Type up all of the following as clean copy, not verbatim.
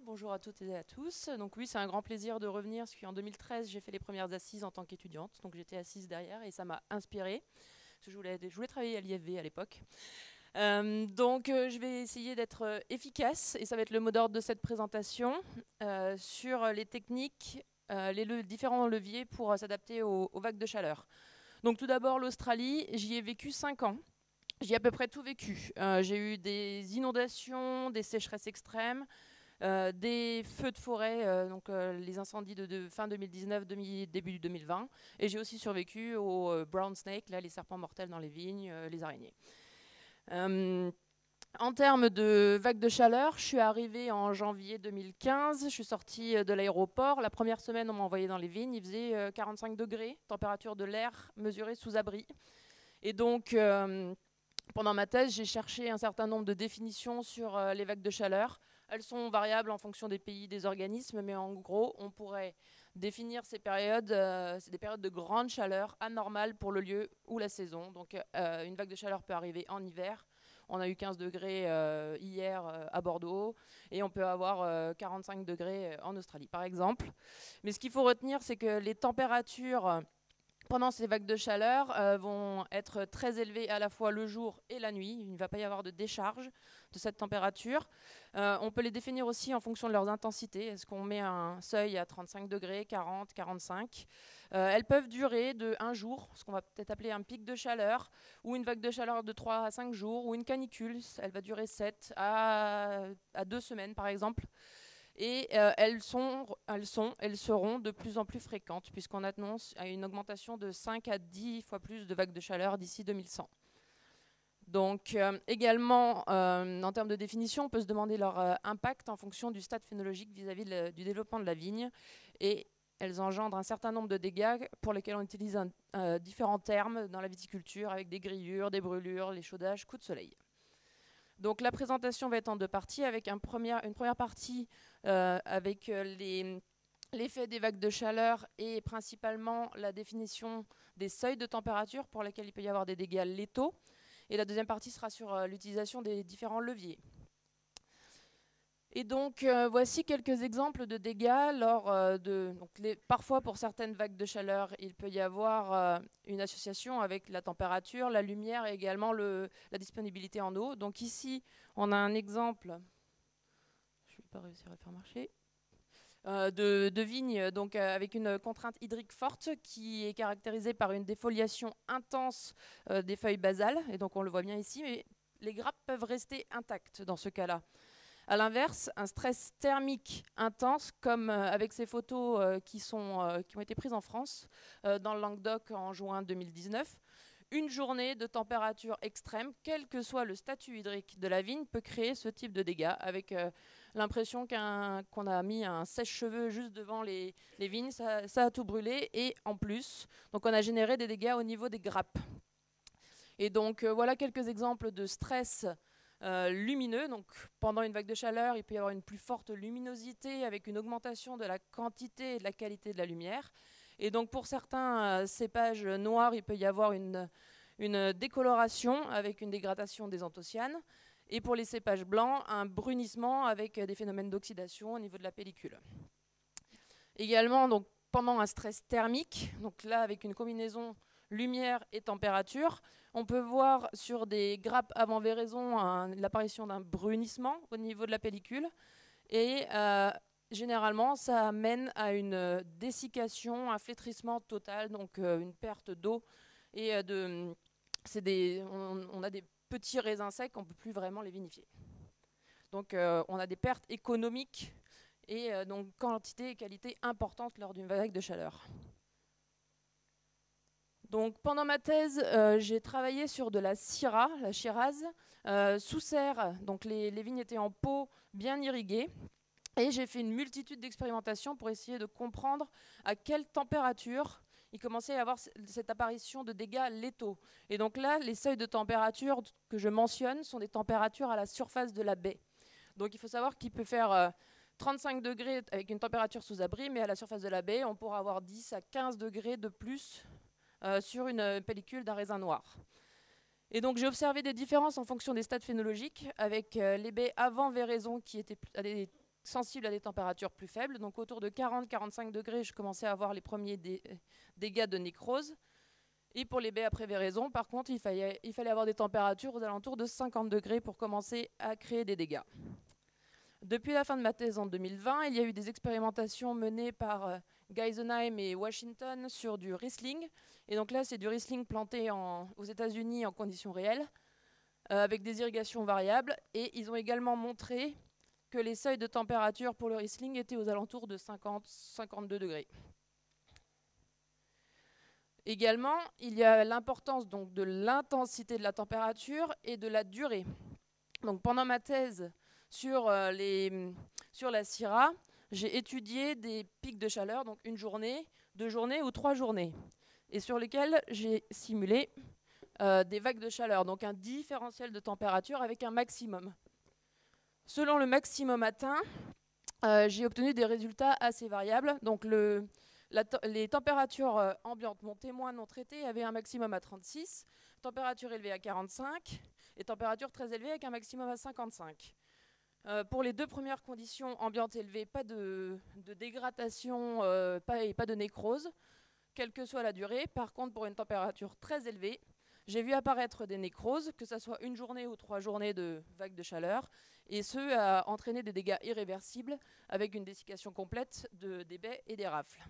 bonjour à toutes et à tous. Donc oui, c'est un grand plaisir de revenir, parce qu'en 2013, j'ai fait les premières assises en tant qu'étudiante, donc j'étais assise derrière et ça m'a inspirée, parce que je voulais travailler à l'IFV à l'époque. Je vais essayer d'être efficace, et ça va être le mot d'ordre de cette présentation, sur les techniques, différents leviers pour s'adapter aux vagues de chaleur. Donc tout d'abord l'Australie, j'y ai vécu 5 ans. J'y ai à peu près tout vécu. J'ai eu des inondations, des sécheresses extrêmes, des feux de forêt, les incendies de fin 2019, début 2020. Et j'ai aussi survécu aux brown snakes, là, les serpents mortels dans les vignes, les araignées. En termes de vagues de chaleur, je suis arrivée en janvier 2015, je suis sortie de l'aéroport. La première semaine, on m'a envoyé dans les vignes, il faisait 45 degrés, température de l'air mesurée sous abri. Et donc, pendant ma thèse, j'ai cherché un certain nombre de définitions sur les vagues de chaleur. Elles sont variables en fonction des pays, des organismes, mais en gros, on pourrait définir ces périodes, c'est des périodes de grande chaleur anormales pour le lieu ou la saison. Donc une vague de chaleur peut arriver en hiver. On a eu 15 degrés hier à Bordeaux, et on peut avoir 45 degrés en Australie, par exemple. Mais ce qu'il faut retenir, c'est que les températures pendant ces vagues de chaleur vont être très élevées à la fois le jour et la nuit. Il ne va pas y avoir de décharge de cette température. On peut les définir aussi en fonction de leurs intensités. Est-ce qu'on met un seuil à 35 degrés, 40, 45 Elles peuvent durer de 1 jour, ce qu'on va peut-être appeler un pic de chaleur, ou une vague de chaleur de 3 à 5 jours, ou une canicule. Elle va durer 7 à 2 semaines, par exemple. Et elles seront de plus en plus fréquentes, puisqu'on annonce une augmentation de 5 à 10 fois plus de vagues de chaleur d'ici 2100. Donc également, en termes de définition, on peut se demander leur impact en fonction du stade phénologique vis-à-vis du développement de la vigne. Et elles engendrent un certain nombre de dégâts pour lesquels on utilise différents termes dans la viticulture, avec des grillures, des brûlures, les chaudages, coups de soleil. Donc la présentation va être en 2 parties, avec une première partie avec l'effet des vagues de chaleur et principalement la définition des seuils de température pour lesquels il peut y avoir des dégâts létaux. Et la deuxième partie sera sur l'utilisation des différents leviers. Et donc, voici quelques exemples de dégâts. Parfois, pour certaines vagues de chaleur, il peut y avoir une association avec la température, la lumière et également la disponibilité en eau. Donc ici, on a un exemple, je ne vais pas réussir à le faire marcher, de vigne avec une contrainte hydrique forte qui est caractérisée par une défoliation intense des feuilles basales. Et donc, on le voit bien ici, mais les grappes peuvent rester intactes dans ce cas-là. A l'inverse, un stress thermique intense, comme avec ces photos qui ont été prises en France, dans le Languedoc en juin 2019, une journée de température extrême, quel que soit le statut hydrique de la vigne, peut créer ce type de dégâts, avec l'impression qu'on a mis un sèche-cheveux juste devant les vignes, ça a tout brûlé, et en plus, donc on a généré des dégâts au niveau des grappes. Et donc voilà quelques exemples de stress lumineux. Donc pendant une vague de chaleur, il peut y avoir une plus forte luminosité avec une augmentation de la quantité et de la qualité de la lumière. Et donc pour certains cépages noirs, il peut y avoir une décoloration avec une dégradation des anthocyanes. Et pour les cépages blancs, un brunissement avec des phénomènes d'oxydation au niveau de la pellicule. Également, donc, pendant un stress thermique, donc là avec une combinaison lumière et température, on peut voir sur des grappes avant véraison l'apparition d'un brunissement au niveau de la pellicule. Et généralement, ça amène à une dessiccation, un flétrissement total, donc une perte d'eau. Et on a des petits raisins secs, on ne peut plus vraiment les vinifier. Donc on a des pertes économiques et donc quantité et qualité importantes lors d'une vague de chaleur. Donc, pendant ma thèse, j'ai travaillé sur de la Syrah, la Shiraz, sous serre. Donc les vignes étaient en pot bien irriguées. Et j'ai fait une multitude d'expérimentations pour essayer de comprendre à quelle température il commençait à y avoir cette apparition de dégâts létaux. Et donc là, les seuils de température que je mentionne sont des températures à la surface de la baie. Donc il faut savoir qu'il peut faire 35 degrés avec une température sous abri, mais à la surface de la baie, on pourra avoir 10 à 15 degrés de plus sur une pellicule d'un raisin noir. Et donc j'ai observé des différences en fonction des stades phénologiques, avec les baies avant véraison qui étaient à des sensible à des températures plus faibles. Donc autour de 40-45 degrés, je commençais à avoir les premiers dégâts de nécrose. Et pour les baies après véraison, par contre, il fallait avoir des températures aux alentours de 50 degrés pour commencer à créer des dégâts. Depuis la fin de ma thèse en 2020, il y a eu des expérimentations menées par Geisenheim et Washington sur du Riesling. Et donc là, c'est du Riesling planté aux États-Unis en conditions réelles, avec des irrigations variables. Et ils ont également montré que les seuils de température pour le Riesling étaient aux alentours de 50-52 degrés. Également, il y a l'importance donc de l'intensité de la température et de la durée. Donc pendant ma thèse sur la Syrah, j'ai étudié des pics de chaleur, donc une journée, 2 journées ou 3 journées, et sur lesquels j'ai simulé des vagues de chaleur, donc un différentiel de température avec un maximum. Selon le maximum atteint, j'ai obtenu des résultats assez variables. Donc les températures ambiantes, mon témoin non traité avait un maximum à 36, température élevée à 45 et température très élevée avec un maximum à 55. Pour les 2 premières conditions ambiantes élevées, pas de dégradation et pas de nécrose, quelle que soit la durée. Par contre, pour une température très élevée, j'ai vu apparaître des nécroses, que ce soit une journée ou 3 journées de vagues de chaleur, et ce a entraîné des dégâts irréversibles avec une dessiccation complète des baies et des rafles.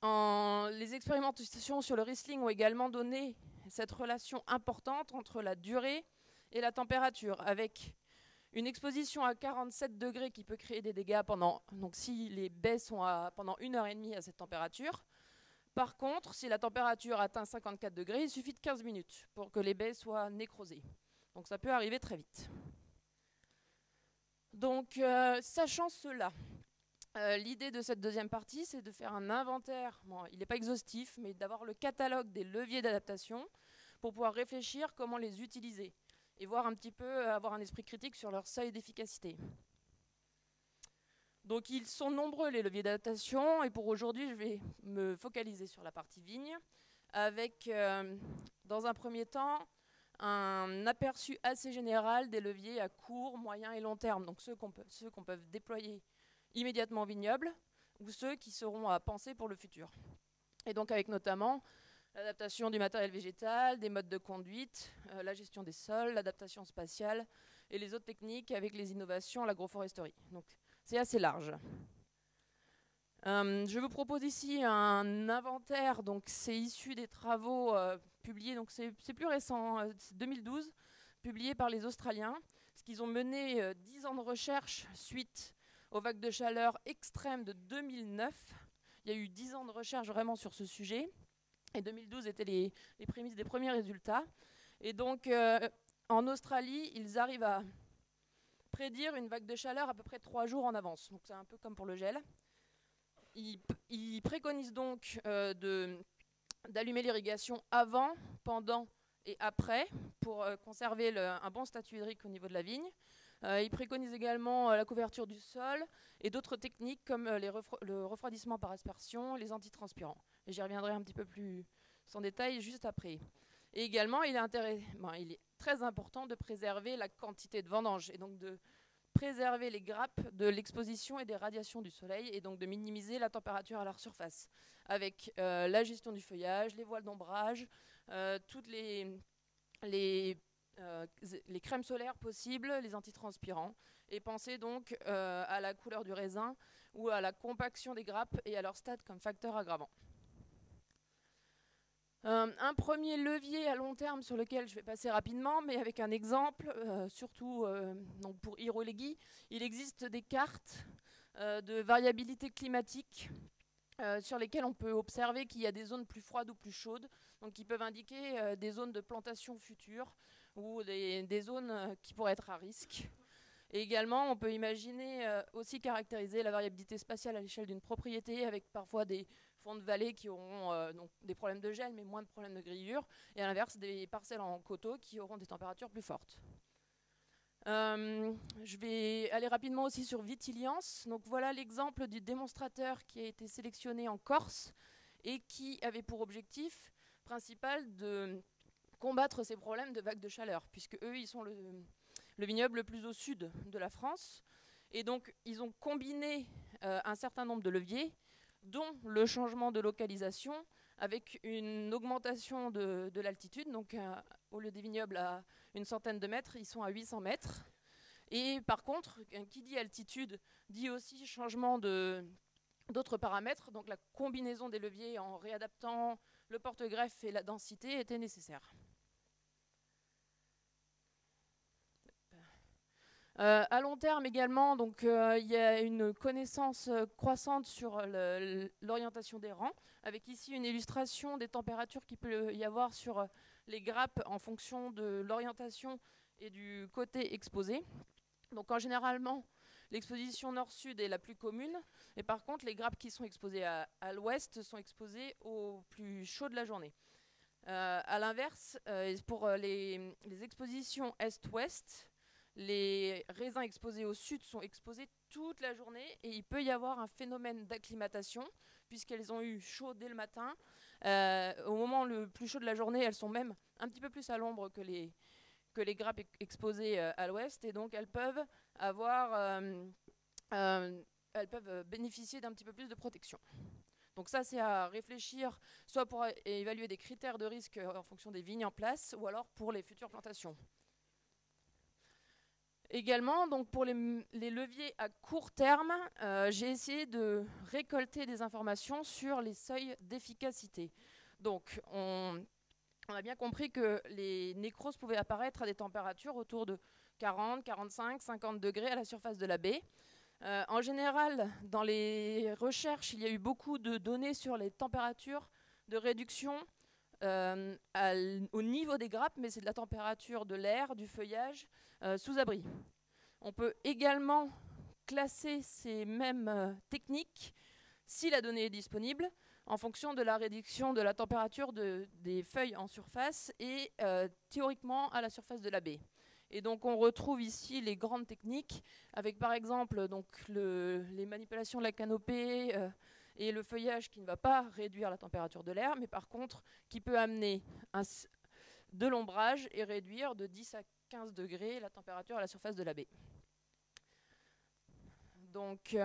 Les expérimentations sur le Riesling ont également donné cette relation importante entre la durée et la température, avec une exposition à 47 degrés qui peut créer des dégâts donc si les baies sont pendant 1h30 à cette température. Par contre, si la température atteint 54 degrés, il suffit de 15 minutes pour que les baies soient nécrosées. Donc ça peut arriver très vite. Donc, sachant cela, l'idée de cette deuxième partie, c'est de faire un inventaire, bon, il n'est pas exhaustif, mais d'avoir le catalogue des leviers d'adaptation pour pouvoir réfléchir comment les utiliser et voir un petit peu, avoir un esprit critique sur leur seuil d'efficacité. Donc ils sont nombreux les leviers d'adaptation, et pour aujourd'hui je vais me focaliser sur la partie vigne, avec dans un premier temps un aperçu assez général des leviers à court, moyen et long terme, donc ceux qu'on peut déployer immédiatement au vignoble, ou ceux qui seront à penser pour le futur. Et donc avec notamment l'adaptation du matériel végétal, des modes de conduite, la gestion des sols, l'adaptation spatiale et les autres techniques avec les innovations, l'agroforesterie. Donc c'est assez large. Je vous propose ici un inventaire, donc c'est issu des travaux publiés, donc c'est plus récent, c'est 2012, publié par les Australiens, parce qu'ils ont mené 10 ans de recherche suite aux vagues de chaleur extrêmes de 2009. Il y a eu 10 ans de recherche vraiment sur ce sujet. Et 2012 étaient les prémices des premiers résultats. Et donc, en Australie, ils arrivent à prédire une vague de chaleur à peu près 3 jours en avance. Donc, c'est un peu comme pour le gel. Ils préconisent donc d'allumer l'irrigation avant, pendant et après pour conserver un bon statut hydrique au niveau de la vigne. Ils préconisent également la couverture du sol et d'autres techniques comme le refroidissement par aspersion, les antitranspirants. Et j'y reviendrai un petit peu plus en détail juste après. Et également, il est très important de préserver la quantité de vendange et donc de préserver les grappes de l'exposition et des radiations du soleil et donc de minimiser la température à leur surface avec la gestion du feuillage, les voiles d'ombrage, toutes les crèmes solaires possibles, les antitranspirants, et penser donc à la couleur du raisin ou à la compaction des grappes et à leur stade comme facteur aggravant. Un premier levier à long terme sur lequel je vais passer rapidement, mais avec un exemple, surtout donc pour Irolégui, il existe des cartes de variabilité climatique sur lesquelles on peut observer qu'il y a des zones plus froides ou plus chaudes, donc qui peuvent indiquer des zones de plantation future ou des zones qui pourraient être à risque. Et également, on peut imaginer aussi caractériser la variabilité spatiale à l'échelle d'une propriété avec parfois des fonds de vallée qui auront donc des problèmes de gel mais moins de problèmes de grillure, et à l'inverse des parcelles en coteaux qui auront des températures plus fortes. Je vais aller rapidement aussi sur Vitiliance. Donc voilà l'exemple du démonstrateur qui a été sélectionné en Corse et qui avait pour objectif principal de combattre ces problèmes de vagues de chaleur, puisque eux, ils sont le vignoble le plus au sud de la France. Et donc, ils ont combiné un certain nombre de leviers, dont le changement de localisation, avec une augmentation de l'altitude. Donc, au lieu des vignobles à une centaine de mètres, ils sont à 800 mètres. Et par contre, qui dit altitude, dit aussi changement d'autres paramètres. Donc, la combinaison des leviers en réadaptant le porte-greffe et la densité était nécessaire. À long terme également, donc il y a une connaissance croissante sur l'orientation des rangs, avec ici une illustration des températures qu'il peut y avoir sur les grappes en fonction de l'orientation et du côté exposé. Donc en généralement, l'exposition nord-sud est la plus commune, et par contre les grappes qui sont exposées à l'ouest sont exposées au plus chaud de la journée. À l'inverse, pour les expositions est-ouest, les raisins exposés au sud sont exposés toute la journée et il peut y avoir un phénomène d'acclimatation puisqu'elles ont eu chaud dès le matin. Au moment le plus chaud de la journée, elles sont même un petit peu plus à l'ombre que les grappes exposées à l'ouest et donc elles peuvent bénéficier d'un petit peu plus de protection. Donc ça, c'est à réfléchir soit pour évaluer des critères de risque en fonction des vignes en place ou alors pour les futures plantations. Également, donc pour les leviers à court terme, j'ai essayé de récolter des informations sur les seuils d'efficacité. Donc, on a bien compris que les nécroses pouvaient apparaître à des températures autour de 40, 45, 50 degrés à la surface de la baie. En général, dans les recherches, il y a eu beaucoup de données sur les températures de réduction au niveau des grappes, mais c'est de la température de l'air, du feuillage, sous abri. On peut également classer ces mêmes techniques, si la donnée est disponible, en fonction de la réduction de la température des feuilles en surface et théoriquement à la surface de la baie. Et donc on retrouve ici les grandes techniques, avec par exemple donc, les manipulations de la canopée et le feuillage qui ne va pas réduire la température de l'air, mais par contre qui peut amener de l'ombrage et réduire de 10 à 15 degrés la température à la surface de la baie. Donc,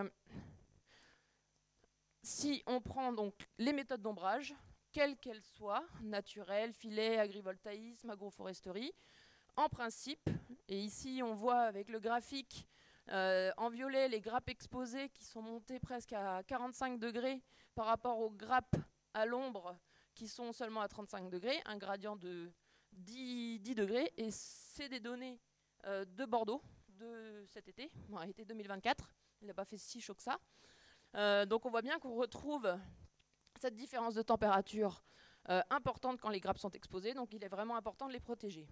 si on prend donc les méthodes d'ombrage, quelles qu'elles soient, naturelles, filet, agrivoltaïsme, agroforesterie, en principe, et ici on voit avec le graphique en violet les grappes exposées qui sont montées presque à 45 degrés par rapport aux grappes à l'ombre qui sont seulement à 35 degrés, un gradient de 10 degrés, et c'est des données de Bordeaux de cet été, été 2024, il n'a pas fait si chaud que ça. Donc on voit bien qu'on retrouve cette différence de température importante quand les grappes sont exposées, donc il est vraiment important de les protéger.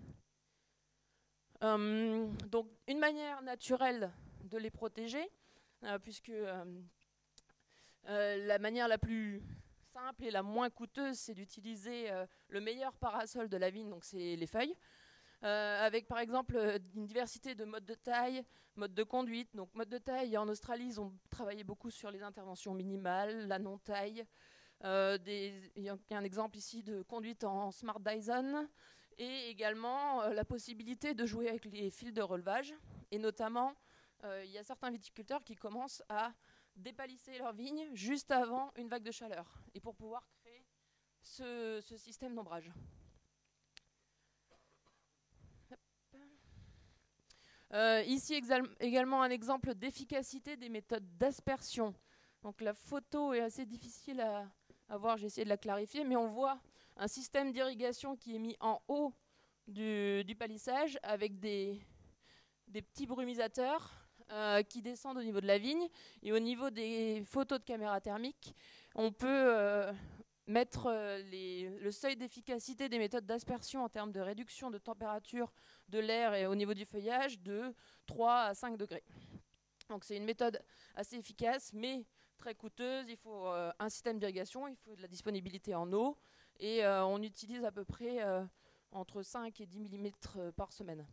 Donc une manière naturelle de les protéger, puisque la manière la plus simple et la moins coûteuse, c'est d'utiliser le meilleur parasol de la vigne, donc c'est les feuilles, avec par exemple une diversité de modes de taille, modes de conduite. Donc mode de taille, en Australie, ils ont travaillé beaucoup sur les interventions minimales, la non-taille. Il y a un exemple ici de conduite en Smart Dyson, et également la possibilité de jouer avec les fils de relevage. Et notamment, il y a certains viticulteurs qui commencent à dépalisser leurs vignes juste avant une vague de chaleur, et pour pouvoir créer ce système d'ombrage. Ici également un exemple d'efficacité des méthodes d'aspersion. Donc la photo est assez difficile à voir, j'ai essayé de la clarifier, mais on voit un système d'irrigation qui est mis en haut du palissage avec des petits brumisateurs qui descendent au niveau de la vigne. Et au niveau des photos de caméra thermique, on peut mettre le seuil d'efficacité des méthodes d'aspersion en termes de réduction de température de l'air et au niveau du feuillage de 3 à 5 degrés. Donc c'est une méthode assez efficace, mais très coûteuse. Il faut un système d'irrigation, il faut de la disponibilité en eau, et on utilise à peu près entre 5 et 10 mm par semaine.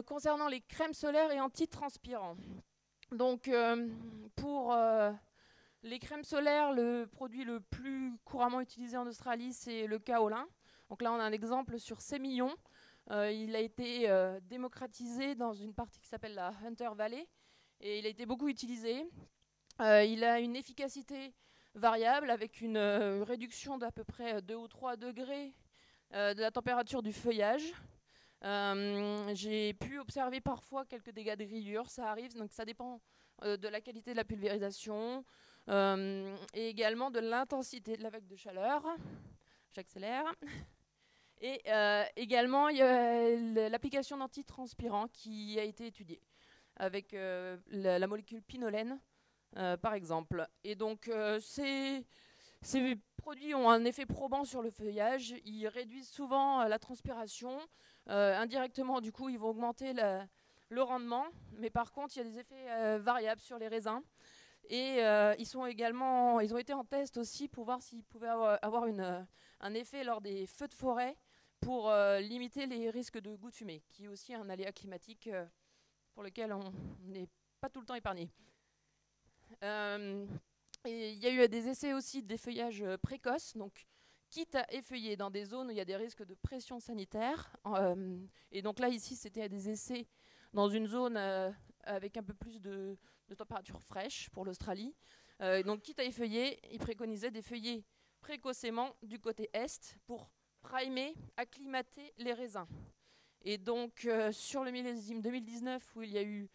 Concernant les crèmes solaires et antitranspirants. Donc pour les crèmes solaires, le produit le plus couramment utilisé en Australie, c'est le kaolin. Donc là, on a un exemple sur Sémillon. Il a été démocratisé dans une partie qui s'appelle la Hunter Valley et il a été beaucoup utilisé. Il a une efficacité variable avec une réduction d'à peu près 2 ou 3 degrés de la température du feuillage. J'ai pu observer parfois quelques dégâts de rayures, ça arrive, donc ça dépend de la qualité de la pulvérisation et également de l'intensité de la vague de chaleur. J'accélère. Et également, il y a l'application d'antitranspirants qui a été étudiée avec la molécule pinolène, par exemple. Et donc, ces produits ont un effet probant sur le feuillage. Ils réduisent souvent la transpiration. Indirectement, du coup, ils vont augmenter le rendement. Mais par contre, il y a des effets variables sur les raisins. Et ils ont été en test aussi pour voir s'ils pouvaient avoir un effet lors des feux de forêt pour limiter les risques de gouttes fumées, qui est aussi un aléa climatique pour lequel on n'est pas tout le temps épargné. Et il y a eu des essais aussi d'effeuillage précoce, donc quitte à effeuiller dans des zones où il y a des risques de pression sanitaire. Et donc là, ici, c'était des essais dans une zone avec un peu plus de température fraîche pour l'Australie. Donc quitte à effeuiller, ils préconisaient d'effeuiller précocement du côté est pour primer, acclimater les raisins. Et donc sur le millésime 2019, où il y a eu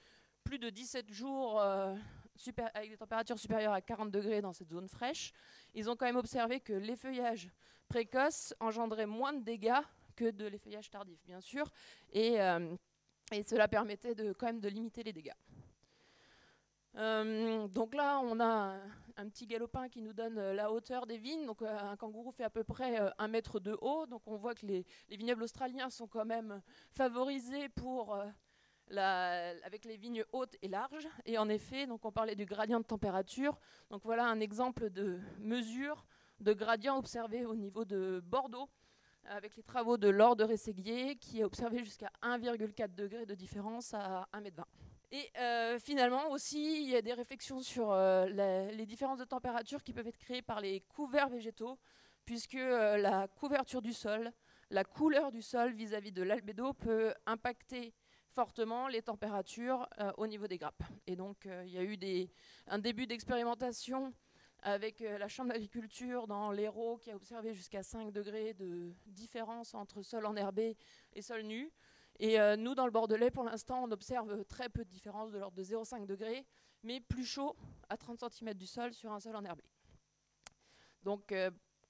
plus de 17 jours avec des températures supérieures à 40 degrés dans cette zone fraîche, ils ont quand même observé que l'effeuillage précoce engendrait moins de dégâts que de l'effeuillage tardif, bien sûr, et cela permettait quand même de limiter les dégâts. Donc là, on a un petit galopin qui nous donne la hauteur des vignes. Donc un kangourou fait à peu près 1 mètre de haut. Donc on voit que les vignobles australiens sont quand même favorisés pour avec les vignes hautes et larges. Et en effet, donc on parlait du gradient de température. Donc voilà un exemple de mesure de gradient observé au niveau de Bordeaux avec les travaux de Laure de Rességuier qui a observé jusqu'à 1,4 degré de différence à 1,20 m. Et finalement aussi, il y a des réflexions sur les différences de température qui peuvent être créées par les couverts végétaux, puisque la couverture du sol, la couleur du sol vis-à-vis de l'albédo peut impacter fortement les températures au niveau des grappes. Et donc il y a eu un début d'expérimentation avec la Chambre d'agriculture dans l'Hérault qui a observé jusqu'à 5 degrés de différence entre sol enherbé et sol nu. Et nous, dans le Bordelais, pour l'instant, on observe très peu de différence de l'ordre de 0,5 degrés, mais plus chaud à 30 cm du sol sur un sol enherbé. Donc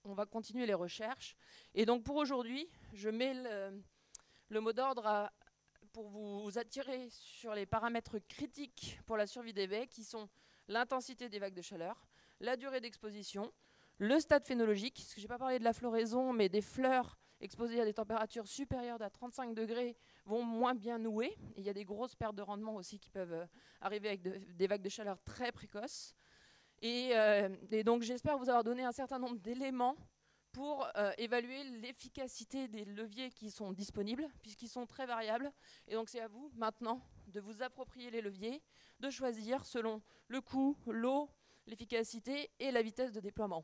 on va continuer les recherches. Et donc pour aujourd'hui, je mets le mot d'ordre pour vous attirer sur les paramètres critiques pour la survie des baies, qui sont l'intensité des vagues de chaleur, la durée d'exposition, le stade phénologique, parce que je n'ai pas parlé de la floraison, mais des fleurs exposées à des températures supérieures à 35 degrés vont moins bien nouer. Et il y a des grosses pertes de rendement aussi qui peuvent arriver avec des vagues de chaleur très précoces. Et donc j'espère vous avoir donné un certain nombre d'éléments pour évaluer l'efficacité des leviers qui sont disponibles, puisqu'ils sont très variables. Et donc c'est à vous maintenant de vous approprier les leviers, de choisir selon le coût, l'eau, l'efficacité et la vitesse de déploiement.